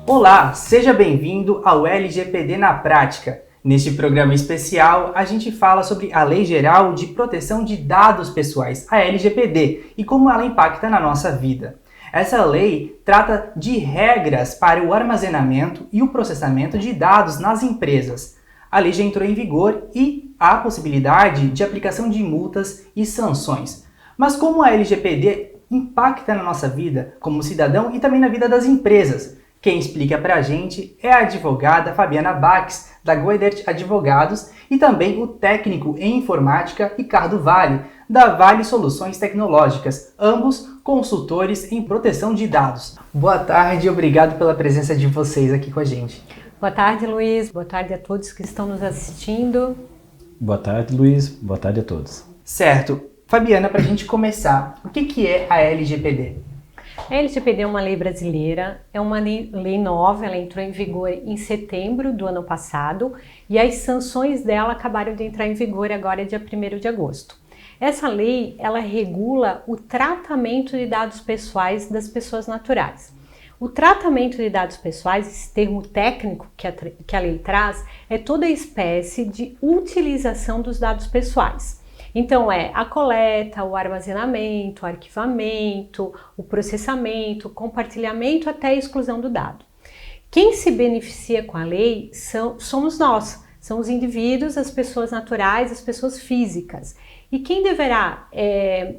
Olá, seja bem-vindo ao LGPD na Prática. Neste programa especial, a gente fala sobre a Lei Geral de Proteção de Dados Pessoais, a LGPD, e como ela impacta na nossa vida. Essa lei trata de regras para o armazenamento e o processamento de dados nas empresas. A lei já entrou em vigor e há a possibilidade de aplicação de multas e sanções. Mas como a LGPD impacta na nossa vida como cidadão e também na vida das empresas? Quem explica pra gente é a advogada Fabiana Bax, da Goedert Advogados, e também o técnico em informática Ricardo Vale, da Vale Soluções Tecnológicas, ambos consultores em proteção de dados. Boa tarde e obrigado pela presença de vocês aqui com a gente. Boa tarde, Luiz. Boa tarde a todos que estão nos assistindo. Boa tarde, Luiz. Boa tarde a todos. Certo. Fabiana, para a gente começar, o que é a LGPD? A LGPD é uma lei brasileira, é uma lei nova, ela entrou em vigor em setembro do ano passado e as sanções dela acabaram de entrar em vigor agora dia 1º de agosto. Essa lei, ela regula o tratamento de dados pessoais das pessoas naturais. O tratamento de dados pessoais, esse termo técnico que a lei traz, é toda espécie de utilização dos dados pessoais. Então é a coleta, o armazenamento, o arquivamento, o processamento, o compartilhamento até a exclusão do dado. Quem se beneficia com a lei somos nós, são os indivíduos, as pessoas naturais, as pessoas físicas. E quem deverá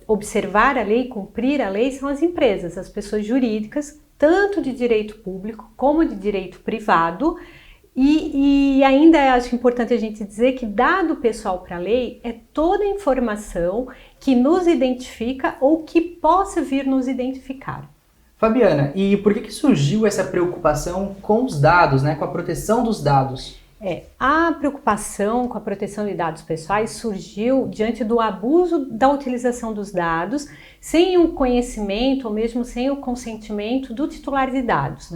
observar a lei, cumprir a lei, são as empresas, as pessoas jurídicas, tanto de direito público como de direito privado. E ainda acho importante a gente dizer que dado pessoal para a lei é toda informação que nos identifica ou que possa vir nos identificar. Fabiana, e por que surgiu essa preocupação com os dados, com a proteção dos dados? A preocupação com a proteção de dados pessoais surgiu diante do abuso da utilização dos dados sem o conhecimento ou mesmo sem o consentimento do titular de dados,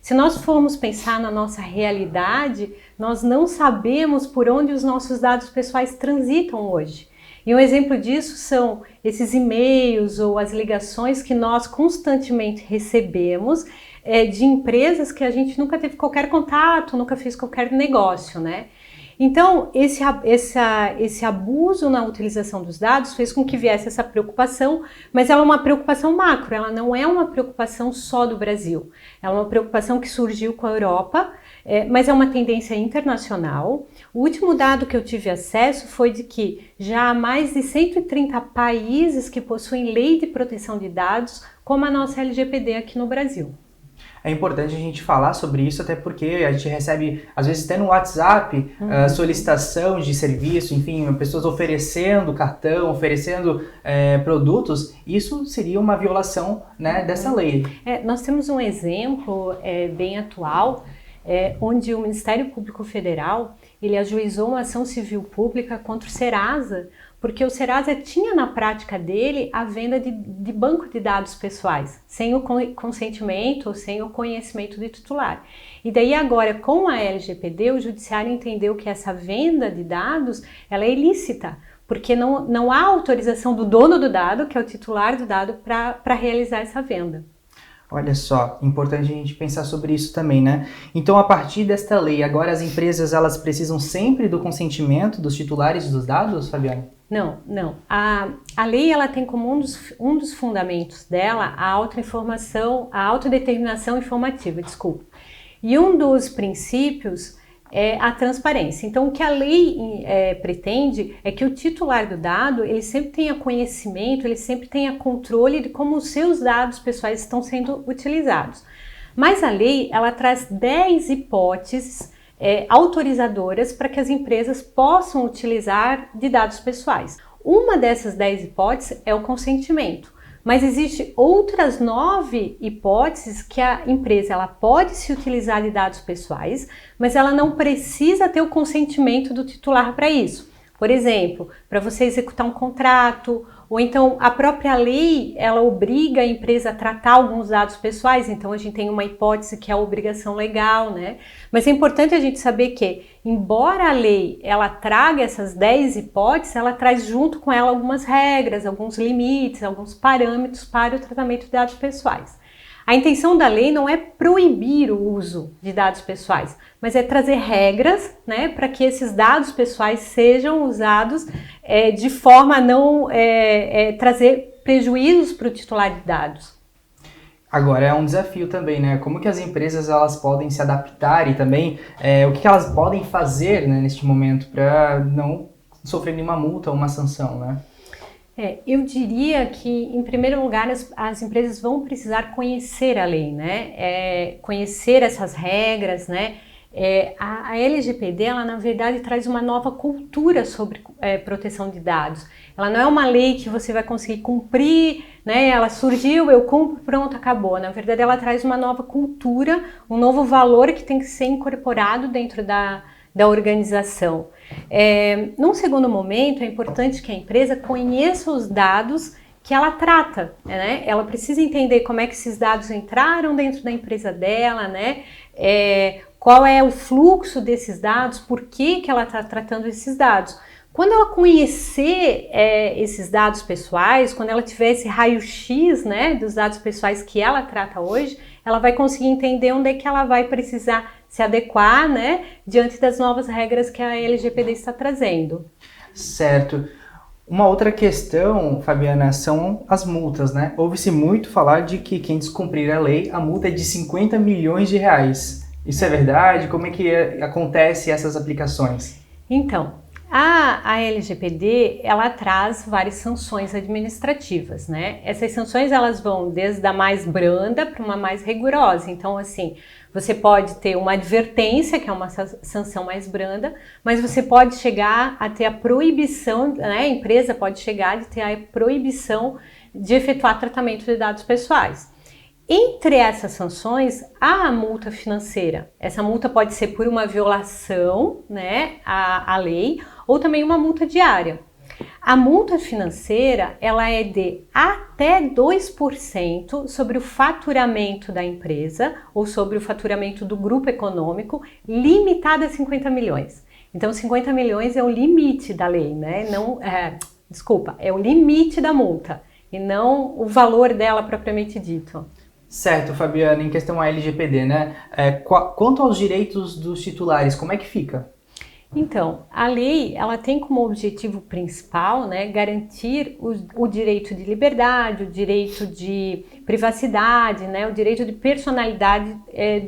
Se nós formos pensar na nossa realidade, nós não sabemos por onde os nossos dados pessoais transitam hoje. E um exemplo disso são esses e-mails ou as ligações que nós constantemente recebemos de empresas que a gente nunca teve qualquer contato, nunca fez qualquer negócio, Então, esse abuso na utilização dos dados fez com que viesse essa preocupação, mas ela é uma preocupação macro, ela não é uma preocupação só do Brasil. Ela é uma preocupação que surgiu com a Europa, mas é uma tendência internacional. O último dado que eu tive acesso foi de que já há mais de 130 países que possuem lei de proteção de dados, como a nossa LGPD aqui no Brasil. É importante a gente falar sobre isso, até porque a gente recebe, às vezes até no WhatsApp, solicitação de serviço, enfim, pessoas oferecendo cartão, oferecendo produtos. Isso seria uma violação dessa lei. Nós temos um exemplo bem atual, onde o Ministério Público Federal ele ajuizou uma ação civil pública contra o Serasa, porque o Serasa tinha na prática dele a venda de banco de dados pessoais, sem o consentimento ou sem o conhecimento do titular. E daí agora, com a LGPD, o Judiciário entendeu que essa venda de dados ela é ilícita, porque não há autorização do dono do dado, que é o titular do dado, para realizar essa venda. Olha só, importante a gente pensar sobre isso também, Então, a partir desta lei, agora as empresas elas precisam sempre do consentimento dos titulares dos dados, Fabiana? Não. A lei ela tem como um dos fundamentos dela a autoinformação, a autodeterminação informativa, desculpa. E um dos princípios é a transparência. Então, o que a lei pretende é que o titular do dado, ele sempre tenha conhecimento, ele sempre tenha controle de como os seus dados pessoais estão sendo utilizados. Mas a lei, ela traz 10 hipóteses autorizadoras para que as empresas possam utilizar de dados pessoais. Uma dessas 10 hipóteses é o consentimento. Mas existem outras 9 hipóteses que a empresa ela pode se utilizar de dados pessoais, mas ela não precisa ter o consentimento do titular para isso. Por exemplo, para você executar um contrato, ou então a própria lei, ela obriga a empresa a tratar alguns dados pessoais, então a gente tem uma hipótese que é a obrigação legal, Mas é importante a gente saber que, embora a lei ela traga essas 10 hipóteses, ela traz junto com ela algumas regras, alguns limites, alguns parâmetros para o tratamento de dados pessoais. A intenção da lei não é proibir o uso de dados pessoais, mas é trazer regras, né, para que esses dados pessoais sejam usados de forma a não trazer prejuízos para o titular de dados. Agora é um desafio também, né? Como que as empresas elas podem se adaptar e também o que elas podem fazer, né, neste momento para não sofrer nenhuma multa ou uma sanção, né? Eu diria que, em primeiro lugar, as empresas vão precisar conhecer a lei, né? Conhecer essas regras, né? A LGPD, ela na verdade traz uma nova cultura sobre proteção de dados. Ela não é uma lei que você vai conseguir cumprir, né? Ela surgiu, eu cumpro, pronto, acabou. Na verdade, ela traz uma nova cultura, um novo valor que tem que ser incorporado dentro da organização. Num segundo momento, é importante que a empresa conheça os dados que ela trata, né? Ela precisa entender como é que esses dados entraram dentro da empresa dela, né? Qual é o fluxo desses dados, por que ela está tratando esses dados. Quando ela conhecer esses dados pessoais, quando ela tiver esse raio-x, né, dos dados pessoais que ela trata hoje, ela vai conseguir entender onde é que ela vai precisar se adequar, né, diante das novas regras que a LGPD está trazendo. Certo. Uma outra questão, Fabiana, são as multas, né? Ouve-se muito falar de que quem descumprir a lei, a multa é de 50 milhões de reais. Isso é verdade? Como é que acontece essas aplicações? Então, a LGPD, ela traz várias sanções administrativas, né? Essas sanções, elas vão desde a mais branda para uma mais rigorosa. Então, assim, você pode ter uma advertência, que é uma sanção mais branda, mas você pode chegar a ter a proibição, né? A empresa pode chegar a ter a proibição de efetuar tratamento de dados pessoais. Entre essas sanções, há a multa financeira. Essa multa pode ser por uma violação, né, à lei, ou também uma multa diária. A multa financeira, ela é de até 2% sobre o faturamento da empresa ou sobre o faturamento do grupo econômico, limitada a 50 milhões. Então, 50 milhões é o limite da lei, né? É o limite da multa e não o valor dela propriamente dito. Certo, Fabiana, em questão à LGPD, né? Quanto aos direitos dos titulares, como é que fica? Então, a lei, ela tem como objetivo principal, né, garantir o direito de liberdade, o direito de privacidade, né, o direito de personalidade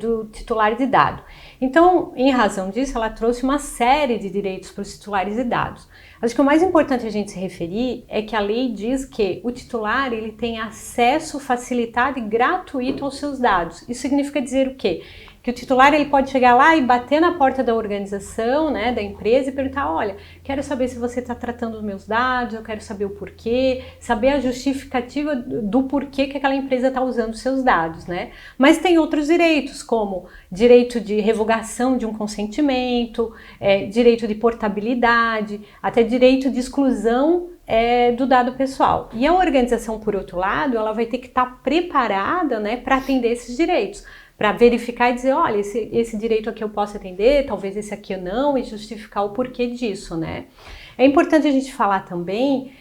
do titular de dado. Então, em razão disso, ela trouxe uma série de direitos para os titulares de dados. Acho que o mais importante a gente se referir é que a lei diz que o titular ele tem acesso facilitado e gratuito aos seus dados. Isso significa dizer o quê? Que o titular ele pode chegar lá e bater na porta da organização, né, da empresa e perguntar, olha, quero saber se você está tratando os meus dados, eu quero saber o porquê, saber a justificativa do porquê que aquela empresa está usando os seus dados, né? Mas tem outros direitos, como direito de revogação de um consentimento, direito de portabilidade, até direito de exclusão do dado pessoal. E a organização, por outro lado, ela vai ter que estar preparada, né, para atender esses direitos, para verificar e dizer, olha, esse direito aqui eu posso atender, talvez esse aqui eu não, e justificar o porquê disso, né? É importante a gente falar também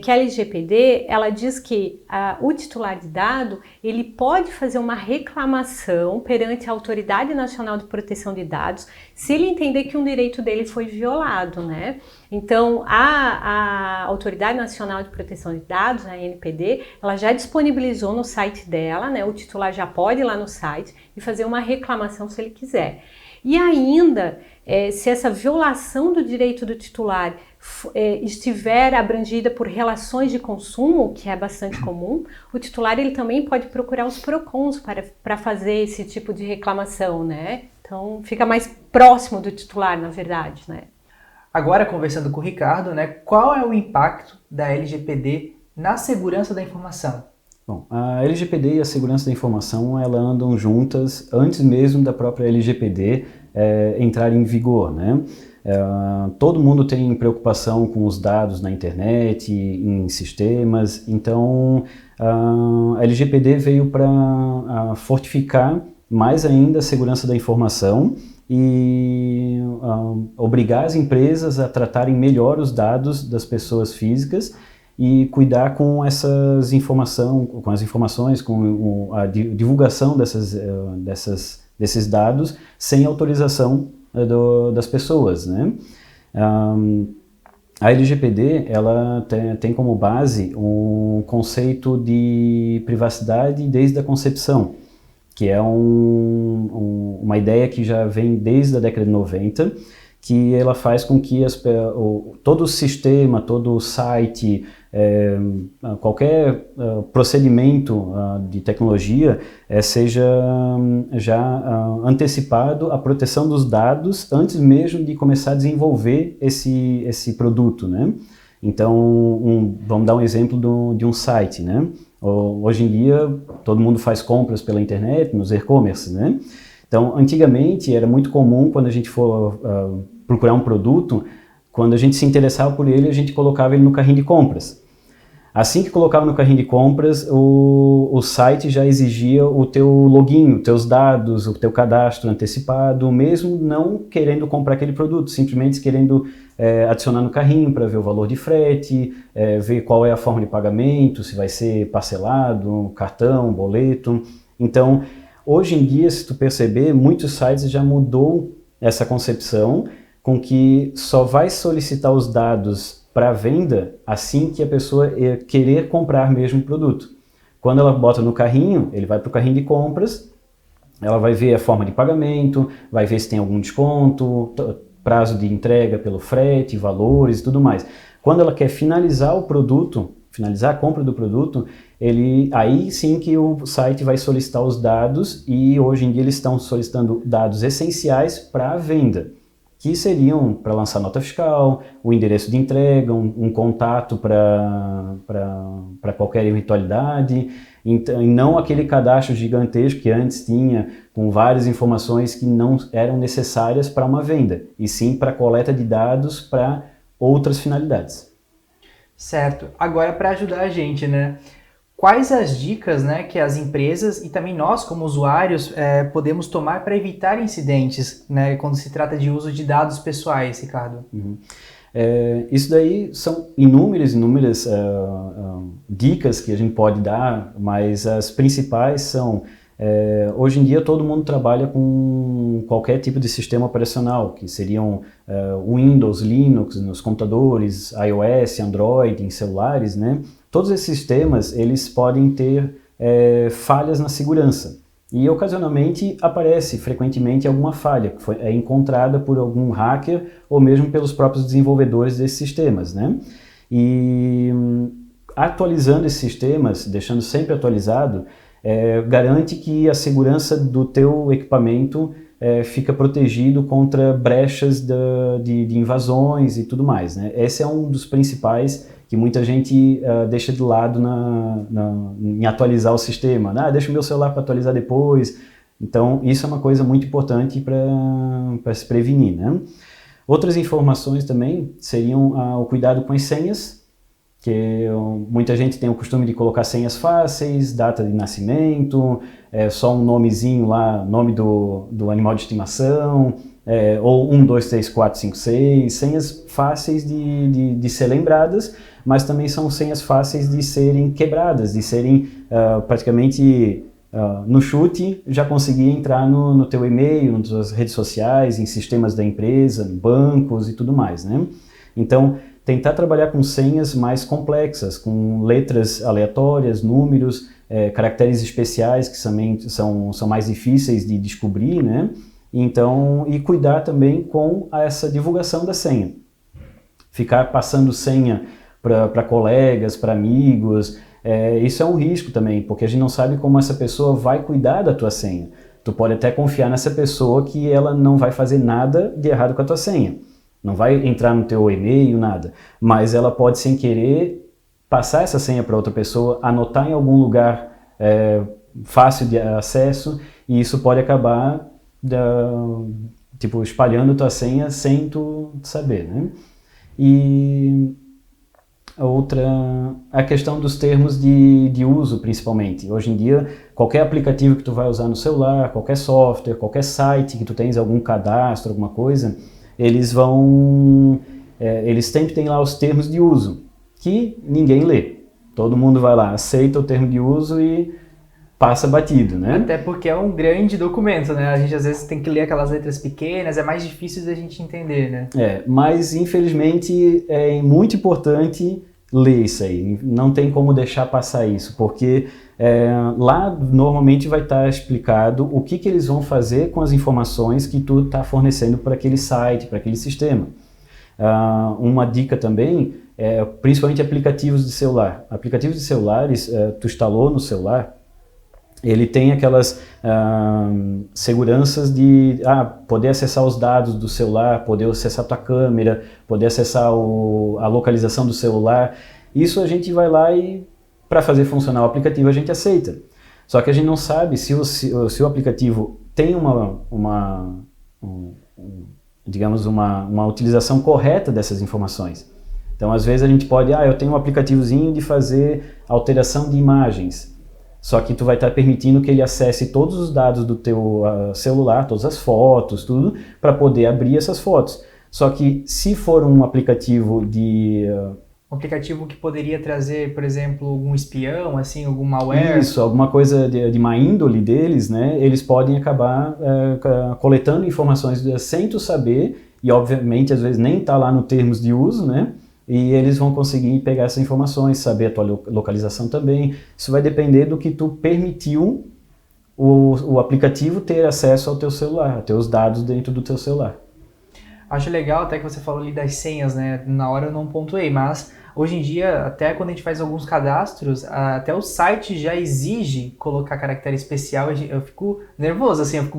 que a LGPD, ela diz que o titular de dado, ele pode fazer uma reclamação perante a Autoridade Nacional de Proteção de Dados se ele entender que um direito dele foi violado, né? Então, a Autoridade Nacional de Proteção de Dados, a ANPD, ela já disponibilizou no site dela, né? O titular já pode ir lá no site e fazer uma reclamação se ele quiser. E ainda, se essa violação do direito do titular estiver abrangida por relações de consumo, que é bastante comum, o titular ele também pode procurar os PROCONs para fazer esse tipo de reclamação, né? Então, fica mais próximo do titular, na verdade, né? Agora, conversando com o Ricardo, né, qual é o impacto da LGPD na segurança da informação? Bom, a LGPD e a segurança da informação, ela andam juntas antes mesmo da própria LGPD entrar em vigor, né? Todo mundo tem preocupação com os dados na internet, em sistemas, então a LGPD veio para fortificar mais ainda a segurança da informação e obrigar as empresas a tratarem melhor os dados das pessoas físicas e cuidar com as informações, com a divulgação desses dados sem autorização das pessoas, né? A LGPD ela tem como base um conceito de privacidade desde a concepção, que é uma ideia que já vem desde a década de 90, que ela faz com que todo o sistema, todo o site, qualquer procedimento de tecnologia seja já antecipado a proteção dos dados antes mesmo de começar a desenvolver esse produto, né? Então, vamos dar um exemplo de um site, né? Hoje em dia, todo mundo faz compras pela internet, nos e-commerce, né? Então, antigamente, era muito comum, quando a gente for procurar um produto, quando a gente se interessava por ele, a gente colocava ele no carrinho de compras. Assim que colocava no carrinho de compras, o site já exigia o teu login, os teus dados, o teu cadastro antecipado, mesmo não querendo comprar aquele produto, simplesmente querendo adicionar no carrinho para ver o valor de frete, ver qual é a forma de pagamento, se vai ser parcelado, cartão, boleto. Então, hoje em dia, se tu perceber, muitos sites já mudou essa concepção com que só vai solicitar os dados para venda assim que a pessoa querer comprar mesmo o produto. Quando ela bota no carrinho, ele vai para o carrinho de compras, ela vai ver a forma de pagamento, vai ver se tem algum desconto, prazo de entrega pelo frete, valores e tudo mais. Quando ela quer finalizar o produto, finalizar a compra do produto, aí sim que o site vai solicitar os dados, e hoje em dia eles estão solicitando dados essenciais para a venda, que seriam para lançar nota fiscal, o endereço de entrega, um contato para qualquer eventualidade, então, e não aquele cadastro gigantesco que antes tinha, com várias informações que não eram necessárias para uma venda, e sim para coleta de dados para outras finalidades. Certo. Agora, para ajudar a gente, né? Quais as dicas, né, que as empresas e também nós, como usuários, podemos tomar para evitar incidentes, né, quando se trata de uso de dados pessoais, Ricardo? Uhum. Isso daí são inúmeras dicas que a gente pode dar, mas as principais são, hoje em dia todo mundo trabalha com qualquer tipo de sistema operacional, que seriam Windows, Linux, nos computadores, iOS, Android, em celulares, né? Todos esses sistemas, eles podem ter falhas na segurança. E ocasionalmente aparece frequentemente alguma falha que é encontrada por algum hacker ou mesmo pelos próprios desenvolvedores desses sistemas, né? E atualizando esses sistemas, deixando sempre atualizado, garante que a segurança do teu equipamento fica protegido contra brechas de invasões e tudo mais, né? Esse é um dos principais que muita gente deixa de lado em atualizar o sistema. Deixa o meu celular para atualizar depois. Então, isso é uma coisa muito importante para se prevenir, né? Outras informações também seriam o cuidado com as senhas, que muita gente tem o costume de colocar senhas fáceis, data de nascimento, só um nomezinho lá, nome do animal de estimação, ou 1, 2, 3, 4, 5, 6, senhas fáceis de ser lembradas, mas também são senhas fáceis de serem quebradas, de serem praticamente no chute, já conseguir entrar no teu e-mail, nas tuas redes sociais, em sistemas da empresa, bancos e tudo mais, né? Então, tentar trabalhar com senhas mais complexas, com letras aleatórias, números, caracteres especiais que também são mais difíceis de descobrir, né? Então, e cuidar também com essa divulgação da senha. Ficar passando senha para colegas, para amigos, isso é um risco também, porque a gente não sabe como essa pessoa vai cuidar da tua senha. Tu pode até confiar nessa pessoa que ela não vai fazer nada de errado com a tua senha. Não vai entrar no teu e-mail, nada. Mas ela pode, sem querer, passar essa senha para outra pessoa, anotar em algum lugar fácil de acesso, e isso pode acabar espalhando tua senha sem tu saber, né? E a questão dos termos de uso, principalmente. Hoje em dia, qualquer aplicativo que tu vai usar no celular, qualquer software, qualquer site que tu tens algum cadastro, alguma coisa, eles sempre têm lá os termos de uso, que ninguém lê. Todo mundo vai lá, aceita o termo de uso e passa batido, né? Até porque é um grande documento, né? A gente às vezes tem que ler aquelas letras pequenas, é mais difícil da gente entender, né? Mas infelizmente é muito importante ler isso aí. Não tem como deixar passar isso, porque lá normalmente vai estar explicado o que eles vão fazer com as informações que tu está fornecendo para aquele site, para aquele sistema. Uma dica também principalmente aplicativos de celular. Aplicativos de celulares, tu instalou no celular, ele tem aquelas seguranças de poder acessar os dados do celular, poder acessar a tua câmera, poder acessar a localização do celular. Isso a gente vai lá e, para fazer funcionar o aplicativo, a gente aceita. Só que a gente não sabe se o aplicativo tem digamos, uma utilização correta dessas informações. Então, às vezes a gente pode, eu tenho um aplicativozinho de fazer alteração de imagens. Só que tu vai estar permitindo que ele acesse todos os dados do teu celular, todas as fotos, tudo, para poder abrir essas fotos. Só que se for um aplicativo um aplicativo que poderia trazer, por exemplo, algum espião, assim, algum malware. Isso, alguma coisa de má índole deles, né? Eles podem acabar coletando informações sem tu saber, e obviamente às vezes nem está lá no termos de uso, né? E eles vão conseguir pegar essas informações, saber a tua localização também. Isso vai depender do que tu permitiu o aplicativo ter acesso ao teu celular, aos teus dados dentro do teu celular. Acho legal até que você falou ali das senhas, né? Na hora eu não pontuei, mas hoje em dia, até quando a gente faz alguns cadastros, até o site já exige colocar caractere especial. Eu fico nervoso, assim, eu fico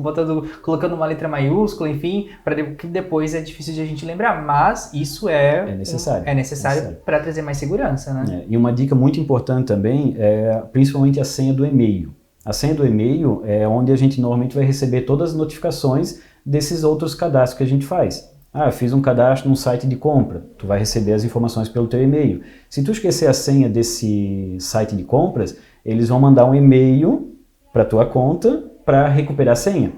colocando uma letra maiúscula, enfim, para que depois é difícil de a gente lembrar, mas isso é necessário. É necessário para trazer mais segurança, né? E uma dica muito importante também é principalmente a senha do e-mail. A senha do e-mail é onde a gente normalmente vai receber todas as notificações desses outros cadastros que a gente faz. Eu fiz um cadastro num site de compra, tu vai receber as informações pelo teu e-mail. Se tu esquecer a senha desse site de compras, eles vão mandar um e-mail para tua conta para recuperar a senha.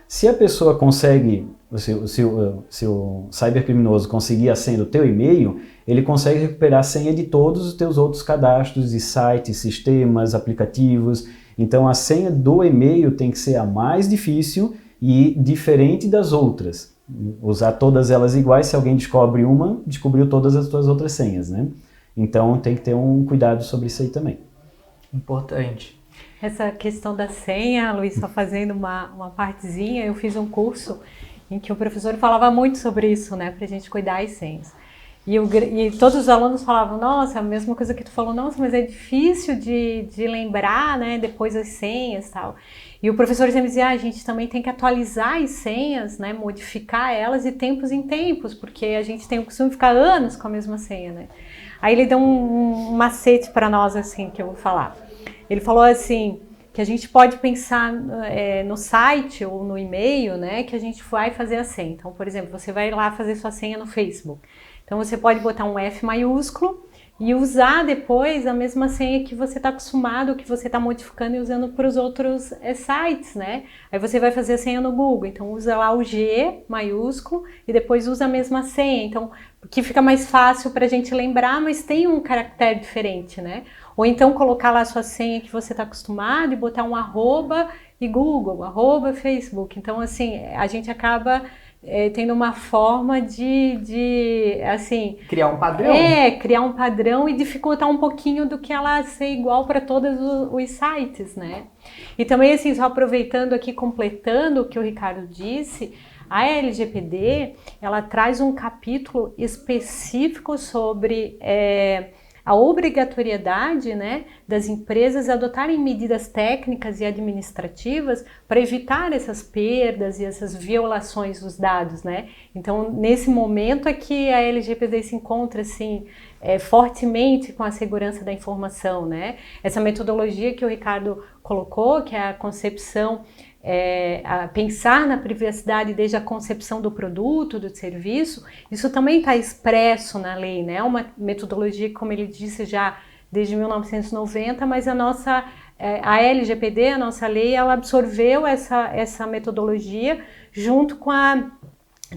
Se a pessoa consegue, se o cybercriminoso conseguir a senha do teu e-mail, ele consegue recuperar a senha de todos os teus outros cadastros de sites, sistemas, aplicativos. Então a senha do e-mail tem que ser a mais difícil e diferente das outras. Usar todas elas iguais, se alguém descobre uma, descobriu todas as tuas outras senhas, né? Então tem que ter um cuidado sobre isso aí também. Importante. Essa questão da senha, Luiz, só fazendo uma partezinha, eu fiz um curso em que o professor falava muito sobre isso, né? Pra gente cuidar das senhas. E todos os alunos falavam, nossa, a mesma coisa que tu falou, nossa, mas é difícil de lembrar, né, depois as senhas e tal. E o professor sempre dizia, a gente também tem que atualizar as senhas, né, modificar elas de tempos em tempos, porque a gente tem o costume de ficar anos com a mesma senha, né. Aí ele deu um macete para nós, assim, que eu vou falar. Ele falou assim, que a gente pode pensar no site ou no e-mail, né, que a gente vai fazer a senha. Então, por exemplo, você vai lá fazer sua senha no Facebook. Então você pode botar um F maiúsculo e usar depois a mesma senha que você está acostumado, que você está modificando e usando para os outros sites, né? Aí você vai fazer a senha no Google, então usa lá o G maiúsculo e depois usa a mesma senha. Então, que fica mais fácil para a gente lembrar, mas tem um caractere diferente, né? Ou então colocar lá a sua senha que você está acostumado e botar um arroba e Google, arroba Facebook. Então, assim, a gente acaba tendo uma forma de assim... Criar um padrão. Criar um padrão e dificultar um pouquinho do que ela ser igual para todos os sites, né? E também, assim, só aproveitando aqui, completando o que o Ricardo disse, a LGPD, ela traz um capítulo específico sobre a obrigatoriedade, né, das empresas adotarem medidas técnicas e administrativas para evitar essas perdas e essas violações dos dados, né? Então, nesse momento é que a LGPD se encontra, assim, fortemente com a segurança da informação, né? Essa metodologia que o Ricardo colocou, que é a concepção, a pensar na privacidade desde a concepção do produto, do serviço, isso também está expresso na lei, né? Uma metodologia, como ele disse, já desde 1990, mas a LGPD, a nossa lei, ela absorveu essa metodologia junto com a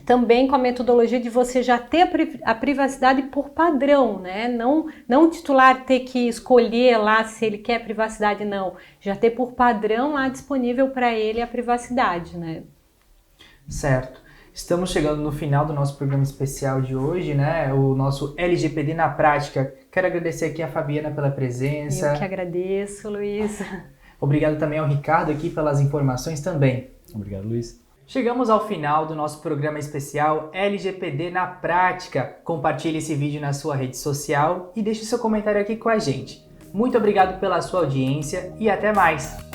também com a metodologia de você já ter a privacidade por padrão, né? Não o titular ter que escolher lá se ele quer privacidade, não. Já ter por padrão lá disponível para ele a privacidade, né? Certo. Estamos chegando no final do nosso programa especial de hoje, né? O nosso LGPD na prática. Quero agradecer aqui a Fabiana pela presença. Eu que agradeço, Luiz. Obrigado também ao Ricardo aqui pelas informações também. Obrigado, Luiz. Chegamos ao final do nosso programa especial LGPD na prática. Compartilhe esse vídeo na sua rede social e deixe seu comentário aqui com a gente. Muito obrigado pela sua audiência e até mais!